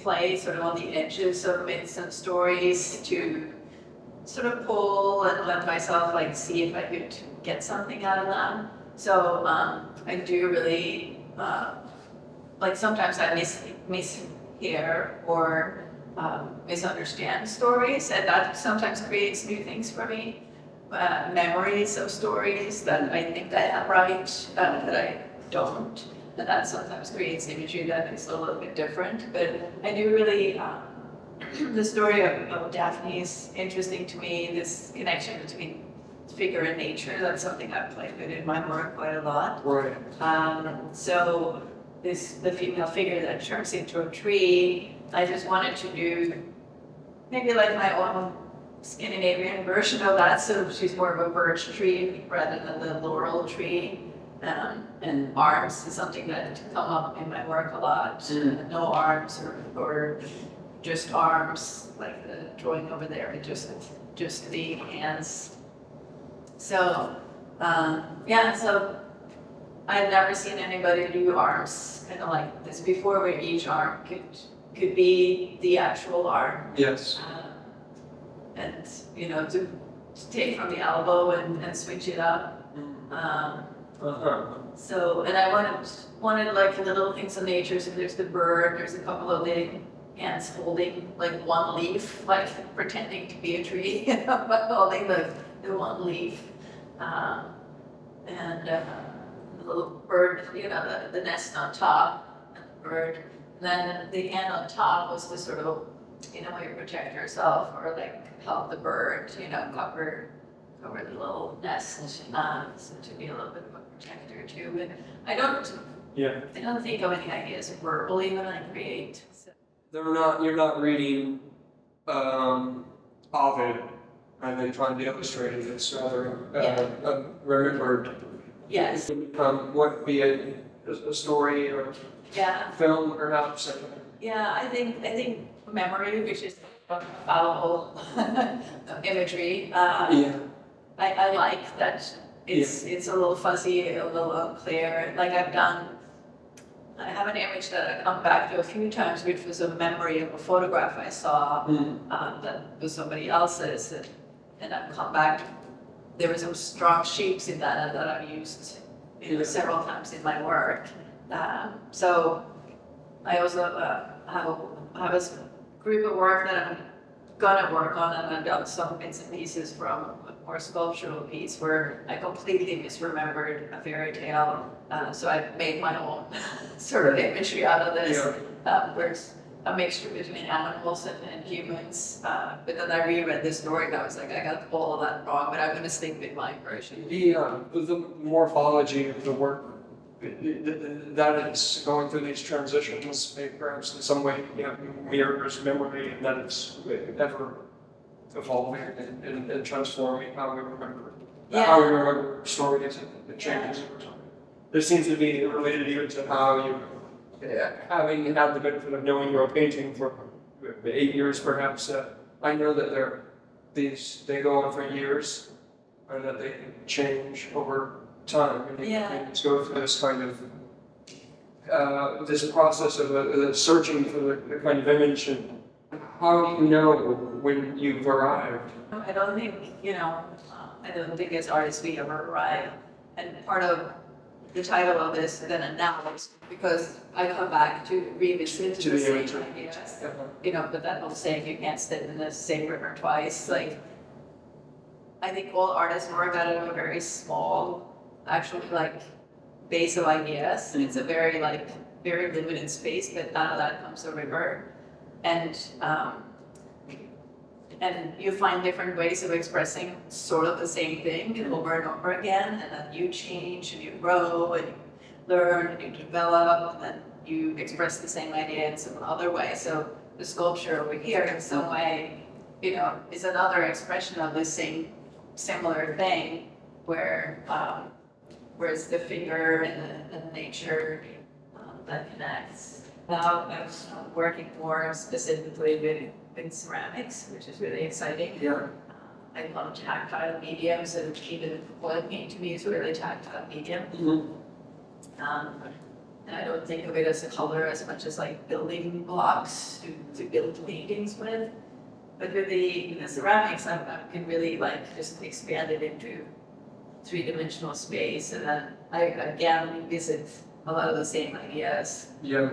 play sort of on the edges of myths and stories to sort of pull and let myself like see if I could get something out of them. So I do really like sometimes I mishear or misunderstand stories, and that sometimes creates new things for me. Memories of stories that I think I have right, that I don't. And that sometimes creates imagery that is a little bit different. But I do really, the story of Daphne is interesting to me, this connection between figure and nature. That's something I've played with in my work quite a lot. Right. So the female figure that turns into a tree, I just wanted to do maybe like my own Scandinavian version of that. So she's more of a birch tree rather than the laurel tree. And arms is something that come up in my work a lot. No arms or just arms, like the drawing over there, just the hands. So yeah, so I've never seen anybody do arms kind of like this before, where each arm could be the actual arm. Yes. And you know, to take from the elbow and switch it up. So, and I wanted like little things in nature. So there's the bird. There's a couple of the hands holding like one leaf, like pretending to be a tree, you know, but holding the one leaf. And the little bird, you know, the nest on top, and the bird. And then the hand on top was the sort of, you know, way to protect yourself or like help the bird, you know, cover the little nest, so to be a little bit of a protector too. But I don't think of any ideas verbally when I create. So. You're not reading Ovid and then trying to illustrate it. It's rather remembered. Yes. What would be a story or film perhaps? Yeah, I think memory, which is fallible imagery. I like that it's a little fuzzy, a little unclear. Like I have an image that I come back to a few times, which was a memory of a photograph I saw that was somebody else's, and I've come back. There were some strong shapes in that I've used several times in my work. So I also have a group of work that I'm gonna work on, and I've done some bits and pieces from a more sculptural piece where I completely misremembered a fairy tale. So I made my own sort of imagery out of this, where it's a mixture between animals and humans. But then I reread this story and I was like, I got all of that wrong, but I'm gonna stick with my version. The morphology of the work, that it's going through these transitions, perhaps in some way, you know, mirrors memory, and that it's ever evolving and transforming how we remember stories, and it changes over time. There seems to be related even to how you, having had the benefit of knowing your painting for 8 years perhaps, I know that they go on for years, and that they change over time, and you go through this kind of this process of searching for the kind of image. And how do you know when you've arrived? I don't think I don't think as artists we ever arrive. And part of the title of this, then and now, is because I come back to revisit the same ideas. But that whole saying you can't sit in the same river twice. Like, I think all artists work out of a very small, actually, like, base of ideas. And it's a very limited space, but out of that comes a river. And you find different ways of expressing sort of the same thing over and over again, and then you change and you grow and you learn and you develop, and then you express the same idea in some other way. So the sculpture over here in some way, is another expression of the same similar thing, where whereas the figure and the nature that connects. Now I'm working more specifically with ceramics, which is really exciting. I love tactile mediums, and even oil paint to me is a really tactile medium. And I don't think of it as a color as much as like building blocks to build paintings with. But with the ceramics, I can really like just expand it into three-dimensional space, and then I again revisit a lot of the same ideas. Yeah.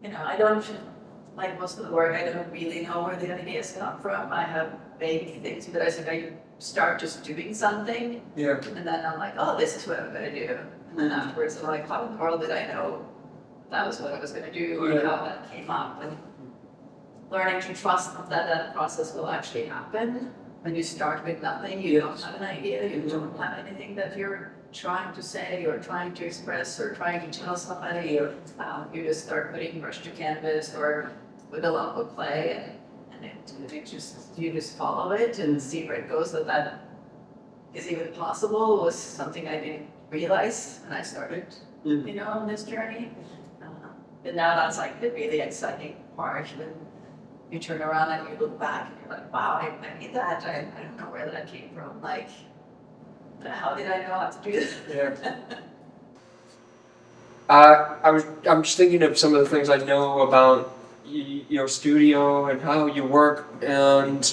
And I don't, like most of the work, I don't really know where the ideas come from. I have vague things, but I think I start just doing something, Yeah. and then I'm like, oh, this is what I'm gonna do. And then afterwards, I'm like, how in the world did I know that was what I was gonna do, or how that came up? And learning to trust that that process will actually happen. When you start with nothing, you don't have an idea, you don't have anything that you're trying to say or trying to express or trying to tell somebody. You just start putting brush to canvas or with a lump of clay, and you just follow it and see where it goes. That is even possible was something I didn't realize when I started, on this journey. But now that's like the really exciting part. When you turn around and you look back and you're like, wow, I made that. I don't know where that came from. Like, how did I know how to do this? Yeah. I'm just thinking of some of the things I know about your studio and how you work, and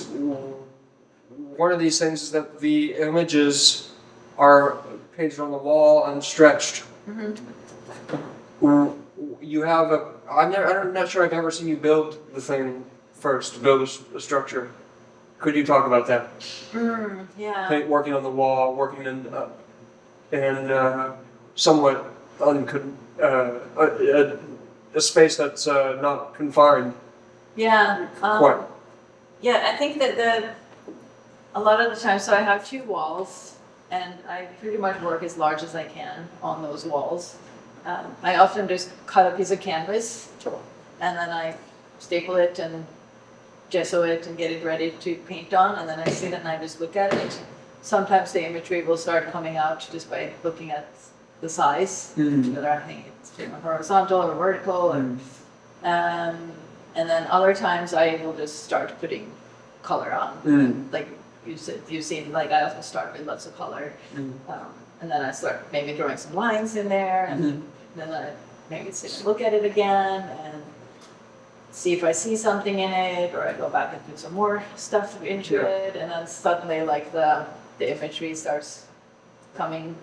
one of these things is that the images are painted on the wall and stretched. Mm-hmm. You have I'm not sure I've ever seen you build the thing first, build a structure. Could you talk about that? Yeah. Working on the wall, working in somewhat a space that's not confined. Yeah. Quite. Yeah, I think that a lot of the time, so I have 2 walls, and I pretty much work as large as I can on those walls. I often just cut a piece of canvas, and then I staple it and gesso it and get it ready to paint on, and then I sit and I just look at it. Sometimes the imagery will start coming out just by looking at the size, whether I think it's horizontal or vertical, and then other times I will just start putting color on. Like you've seen, like I often start with lots of color, and then I start maybe drawing some lines in there, and then I maybe sit and look at it again and see if I see something in it, or I go back and put some more stuff into it, and then suddenly like the imagery starts coming,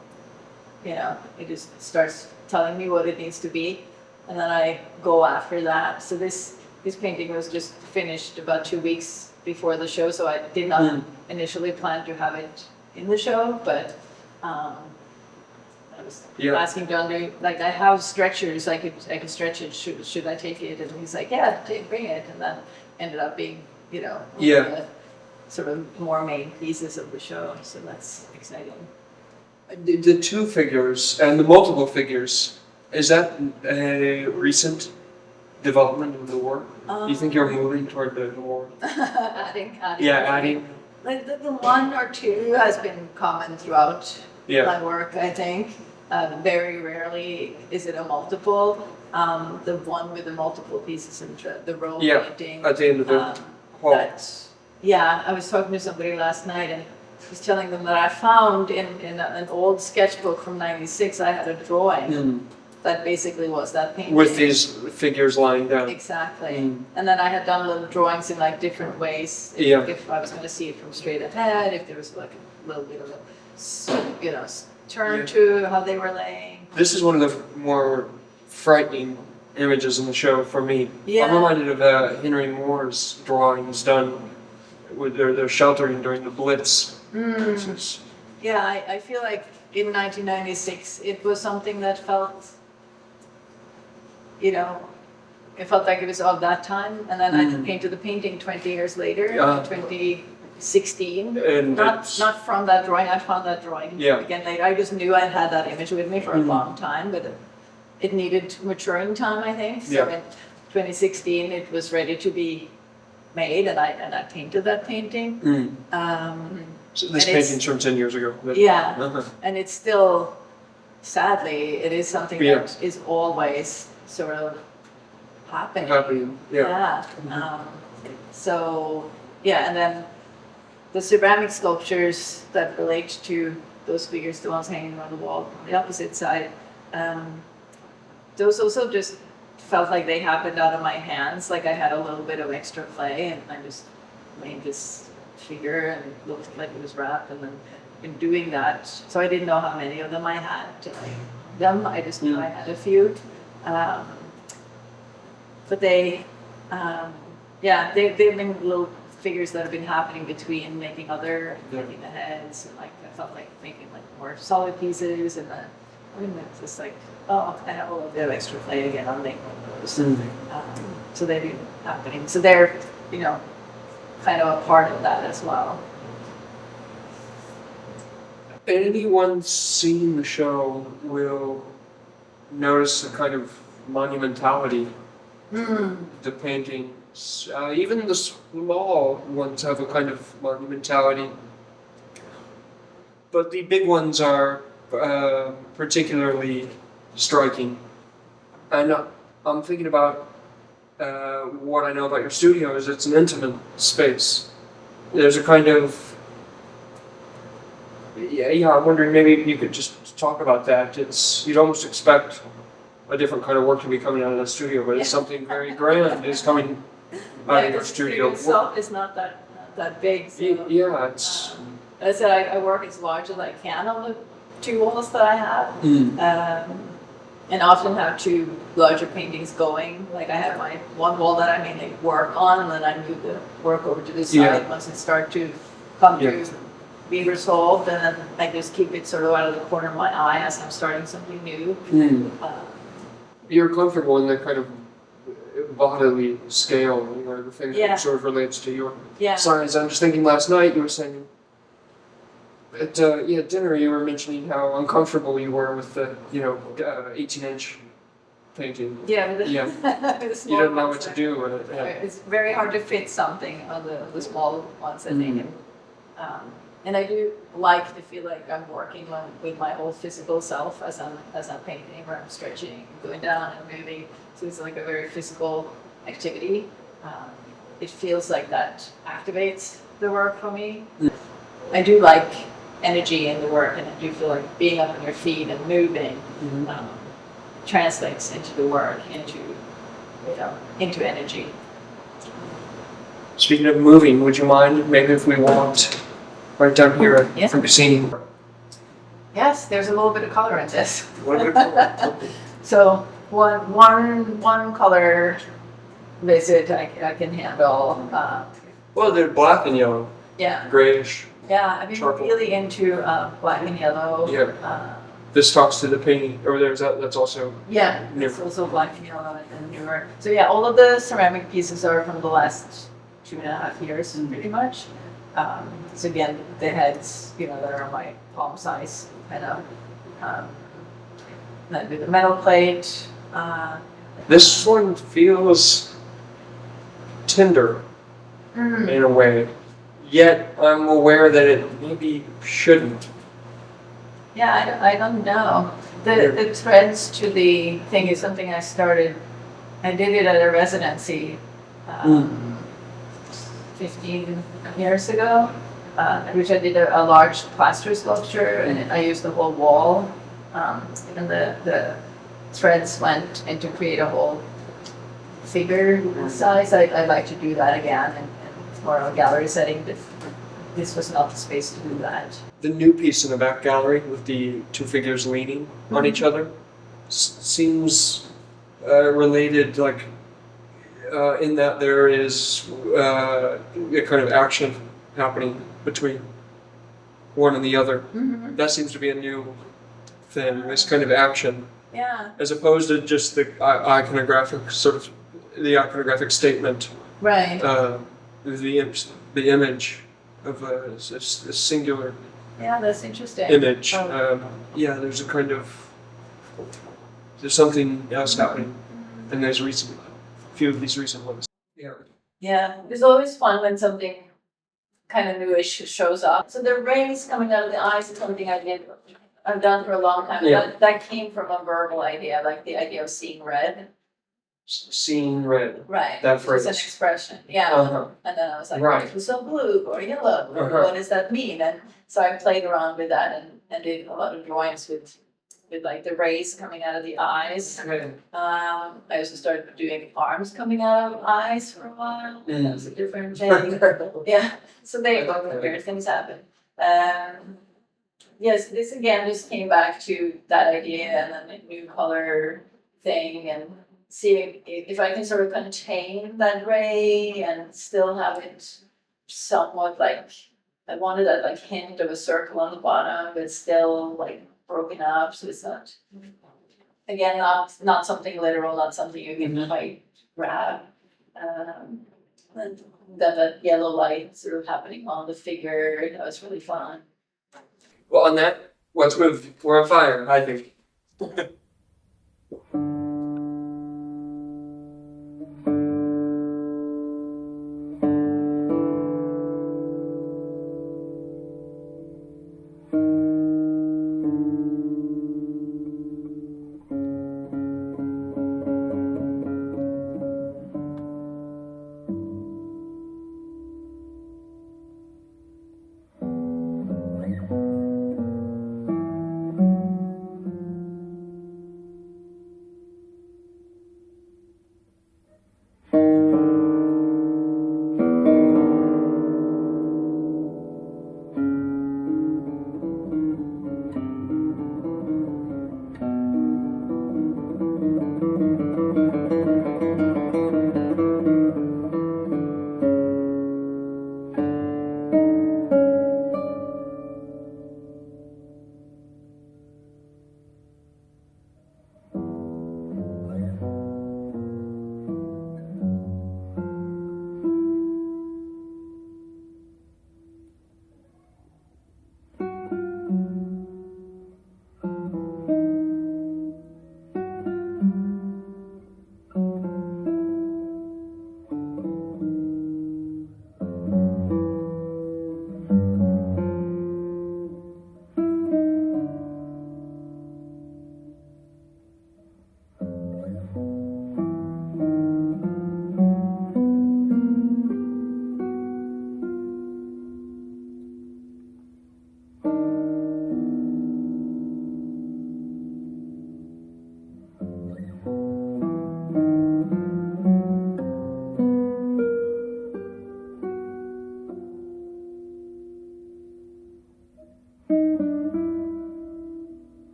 it just starts telling me what it needs to be, and then I go after that. So this painting was just finished about 2 weeks before the show, so I did not initially plan to have it in the show, but I was asking John, like I have stretchers, I could stretch it, should I take it? And he's like, yeah, bring it, and that ended up being, the sort of more main pieces of the show, so that's exciting. The 2 figures and the multiple figures, is that a recent development of the work? Do you think you're moving toward the more? Adding. Adding. Like the 1 or 2 has been common throughout my work, I think. Very rarely is it a multiple. The one with the multiple pieces and the row painting. At the end of the wall. I was talking to somebody last night, and I was telling them that I found in an old sketchbook from '96, I had a drawing that basically was that painting. With these figures lying down. Exactly. And then I had done little drawings in like different ways. If I was going to see it from straight ahead, if there was like a little bit of a, turn to how they were laying. This is one of the more frightening images in the show for me. Yeah. I'm reminded of Henry Moore's drawings done with their sheltering during the Blitz. Yeah, I feel like in 1996 it was something that felt, it felt like it was of that time, and then I painted the painting 20 years later, 2016. And not from that drawing, I found that drawing again later. I just knew I had that image with me for a long time, but it needed maturing time, I think. So in 2016 it was ready to be made, and I painted that painting. So this painting's from 10 years ago. And it's still, sadly, it is something that is always sort of happening. And then the ceramic sculptures that relate to those figures, the ones hanging on the wall on the opposite side, Those also just felt like they happened out of my hands. Like I had a little bit of extra clay, and I just made this figure, and it looked like it was wrapped. And then in doing that, so I didn't know how many of them I had to like them. I just knew I had a few. But they've been little figures that have been happening between making the heads, and like I felt like making like more solid pieces, and then it's just like, oh, I have a little bit of extra clay again. I'll make those. So they've been happening. So they're, kind of a part of that as well. Anyone seeing the show will notice a kind of monumentality. The paintings, even the small ones have a kind of monumentality, but the big ones are particularly striking. And I'm thinking about what I know about your studio is it's an intimate space. There's a kind of I'm wondering maybe you could just talk about that. You'd almost expect a different kind of work to be coming out of the studio, but it's something very grand is coming out of your studio. The studio itself is not that big. So, it's. As I said, I work as large as I can on the two walls that I have, and often have two larger paintings going. Like I have my one wall that I mainly work on, and then I move the work over to the side once it starts to come to be resolved, and then I just keep it sort of out of the corner of my eye as I'm starting something new. You're comfortable in that kind of bodily scale, the thing that sort of relates to your size. I'm just thinking last night you were saying at dinner you were mentioning how uncomfortable you were with the 18-inch painting. With you don't know what to do with it. It's very hard to fit something on the small ones, I think. And I do like to feel like I'm working with my whole physical self as I'm painting, where I'm stretching, going down and moving. So it's like a very physical activity. It feels like that activates the work for me. I do like energy in the work, and I do feel like being up on your feet and moving translates into the work, into energy. Speaking of moving, would you mind maybe if we walked right down here from Cassini? Yes, there's a little bit of color in this. What a color. So one color visit I can handle. Well, they're black and yellow. Yeah. Grayish. Yeah, I've been charcoal. really into black and yellow. Yeah. This talks to the painting over there. That's also new. It's also black and yellow and newer. So yeah, all of the ceramic pieces are from the last 2.5 years, pretty much. So again, the heads, that are my palm size, kind of. Then do the metal plate. This one feels tender in a way, yet I'm aware that it maybe shouldn't. Yeah, I don't know. The threads to the thing is something I started. I did it at a residency 15 years ago, which I did a large plaster sculpture, and I used the whole wall, and the threads went in to create a whole figure size. I'd like to do that again, and more of a gallery setting, but this was not the space to do that. The new piece in the back gallery with the two figures leaning on each other seems related, like in that there is a kind of action happening between one and the other. That seems to be a new thing, this kind of action. Yeah. As opposed to just the iconographic statement. Right. The image of a singular that's interesting. image. There's a kind of there's something else happening in these few of these recent ones. Yeah, it's always fun when something kind of newish shows up. So the rings coming out of the eyes is something I've done for a long time. Yeah. That came from a verbal idea, like the idea of seeing red. Seeing red. Right. That phrase. It's an expression. Yeah. And then I was like, Right. was so blue or yellow? Or what does that mean? And so I played around with that and did a lot of drawings with with like the rays coming out of the eyes. Okay. I also started doing arms coming out of eyes for a while. That was a different thing. Yeah, so weird things happen. Yes, this again just came back to that idea and then the new color thing and seeing if I can sort of contain that ray and still have it somewhat like, I wanted that like hint of a circle on the bottom, but still like broken up, so it's not, again, not something literal, not something you can quite grab. And then that yellow light sort of happening on the figure, that was really fun. Well, on that, we're on fire, I think.